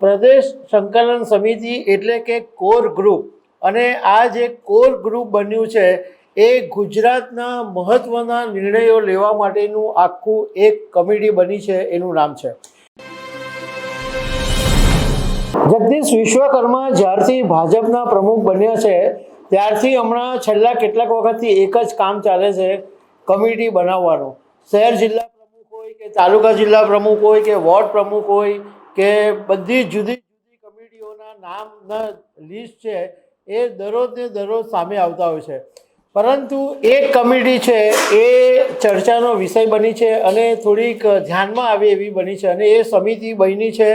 પ્રદેશ સંકલન સમિતિ એટલે કે કોર ગ્રુપ, અને આ જે કોર ગ્રુપ બન્યું છે એ ગુજરાતના મહત્ત્વના નિર્ણયો લેવા માટેનું આખું એક કમિટી બની છે. એનું નામ છે જગદીશ વિશ્વકર્મા. જ્યારથી ભાજપના પ્રમુખ બન્યા છે ત્યારથી હમણાં છેલ્લા કેટલાક વખતથી એક જ કામ ચાલે છે, કમિટી બનાવવાનું. શહેર જિલ્લા પ્રમુખ હોય કે તાલુકા જિલ્લા પ્રમુખ હોય કે વોર્ડ પ્રમુખ હોય કે બધી જુદી જુદી કમિટીઓના નામના લિસ્ટ છે એ દરરોજ ને દરરોજ સામે આવતા હોય છે. પરંતુ એક કમિટી છે એ ચર્ચાનો વિષય બની છે અને થોડીક ધ્યાનમાં આવે એવી બની છે, અને એ સમિતિ બની છે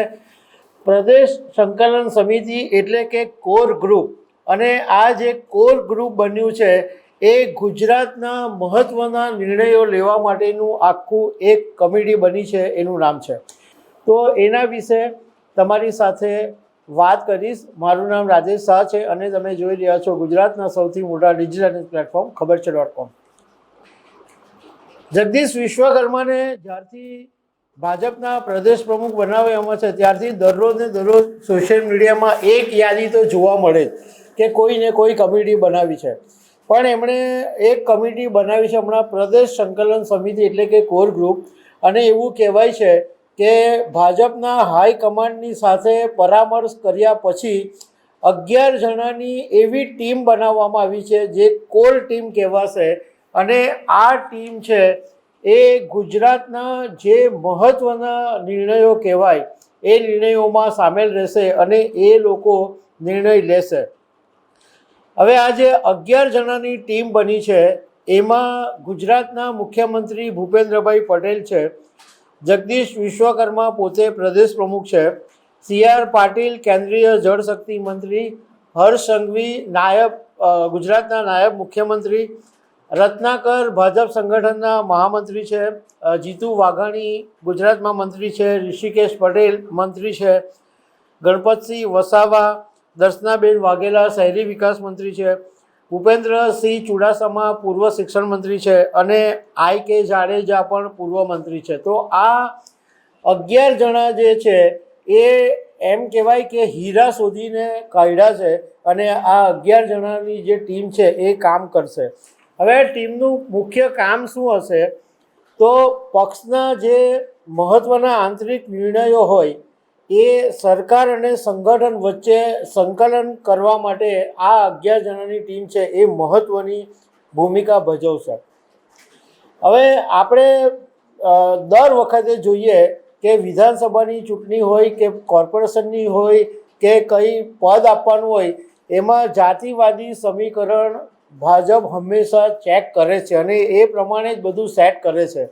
પ્રદેશ સંકલન સમિતિ એટલે કે કોર ગ્રુપ. અને આ જે કોર ગ્રુપ બન્યું છે એ ગુજરાતના મહત્ત્વના નિર્ણયો લેવા માટેનું આખું એક કમિટી બની છે. એનું નામ છે. તો એના વિશે તમારી સાથે વાત કરીશ. મારું નામ રાજેશ શાહ છે અને તમે જોઈ રહ્યા છો ગુજરાતના સૌથી મોટા ડિજિટલ પ્લેટફોર્મ ખબરછે.com. જગદીશ વિશ્વકર્માને જ્યારથી ભાજપના પ્રદેશ પ્રમુખ બનાવ્યા છે ત્યારથી દરરોજ ને દરરોજ સોશિયલ મીડિયામાં એક યાદી તો જોવા મળે કે કોઈને કોઈ કમિટી બનાવી છે. પણ એમણે એક કમિટી બનાવી છે હમણાં, પ્રદેશ સંકલન સમિતિ એટલે કે કોર ગ્રુપ. અને એવું કહેવાય છે કે ભાજપના હાઈકમાન્ડની સાથે પરામર્શ કર્યા પછી 11 જણાની એવી ટીમ બનાવવામાં આવી છે જે કોર ટીમ કહેવાશે. અને આ ટીમ છે એ ગુજરાતના જે મહત્ત્વના નિર્ણયો કહેવાય એ નિર્ણયોમાં સામેલ રહેશે અને એ લોકો નિર્ણય લેશે. હવે આ જે 11 જણાની ટીમ બની છે એમાં ગુજરાતના મુખ્યમંત્રી ભૂપેન્દ્રભાઈ પટેલ છે, જગદીશ વિશ્વકર્મા પોતે પ્રદેશ પ્રમુખ છે, CR પાટીલ કેન્દ્રીય જળશક્તિ મંત્રી, હર્ષ સંઘવી ગુજરાતના નાયબ મુખ્યમંત્રી, રત્નાકર ભાજપ સંગઠનના મહામંત્રી છે, જીતુ વાઘાણી ગુજરાતમાં મંત્રી છે, ઋષિકેશ પટેલ મંત્રી છે, ગણપતસિંહ વસાવા, દર્શનાબેન વાઘેલા શહેરી વિકાસ મંત્રી છે, ભૂપેન્દ્રસિંહ ચુડાસમા પૂર્વ શિક્ષણ મંત્રી છે અને IK જાડેજા પણ પૂર્વ મંત્રી છે. તો આ 11 જણા જે છે એ એમ કહેવાય કે હીરા શોધીને કાઢ્યા છે અને આ 11 જણાની જે ટીમ છે એ કામ કરશે. હવે ટીમનું મુખ્ય કામ શું હશે? તો પક્ષના જે મહત્ત્વના આંતરિક નિર્ણયો હોય એ સરકાર અને સંગઠન વચ્ચે સંકલન કરવા માટે આ 11 જણાની ટીમ છે એ મહત્ત્વની ભૂમિકા ભજવશે. હવે આપણે દર વખતે જોઈએ કે વિધાનસભાની ચૂંટણી હોય કે કોર્પોરેશનની હોય કે કંઈ પદ આપવાનું હોય એમાં જાતિવાદી સમીકરણ ભાજપ હંમેશા ચેક કરે છે અને એ પ્રમાણે જ બધું સેટ કરે છે.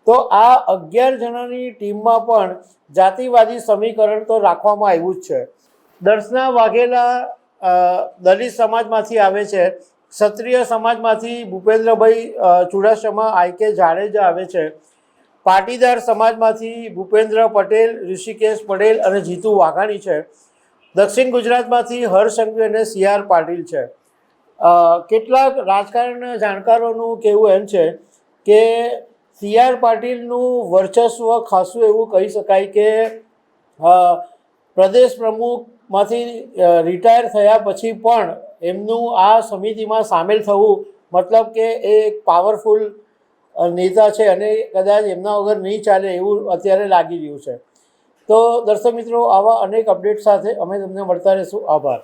તો આ 11 જણાની ટીમમાં પણ જાતિવાદી સમીકરણ તો રાખવામાં આવ્યું જ છે. દર્શના વાઘેલા દલિત સમાજમાંથી આવે છે, ક્ષત્રિય સમાજમાંથી ભૂપેન્દ્રભાઈ ચુડાસમા IK જાડેજા આવે છે, પાટીદાર સમાજમાંથી ભૂપેન્દ્ર પટેલ, ઋષિકેશ પટેલ અને જીતુ વાઘાણી છે, દક્ષિણ ગુજરાતમાંથી હર્ષ સંઘવી અને CR પાટીલ છે. કેટલાક રાજકારણના જાણકારોનું કહેવું એમ છે કે CR પાટીલનું વર્ચસ્વ ખાસું એવું કહી શકાય કે પ્રદેશ પ્રમુખમાંથી રિટાયર થયા પછી પણ એમનું આ સમિતિમાં સામેલ થવું મતલબ કે એ એક પાવરફુલ નેતા છે અને કદાચ એમના વગર નહીં ચાલે એવું અત્યારે લાગી રહ્યું છે. તો દર્શક મિત્રો, આવા અનેક અપડેટ સાથે અમે તમને મળતા રહીશું. આભાર.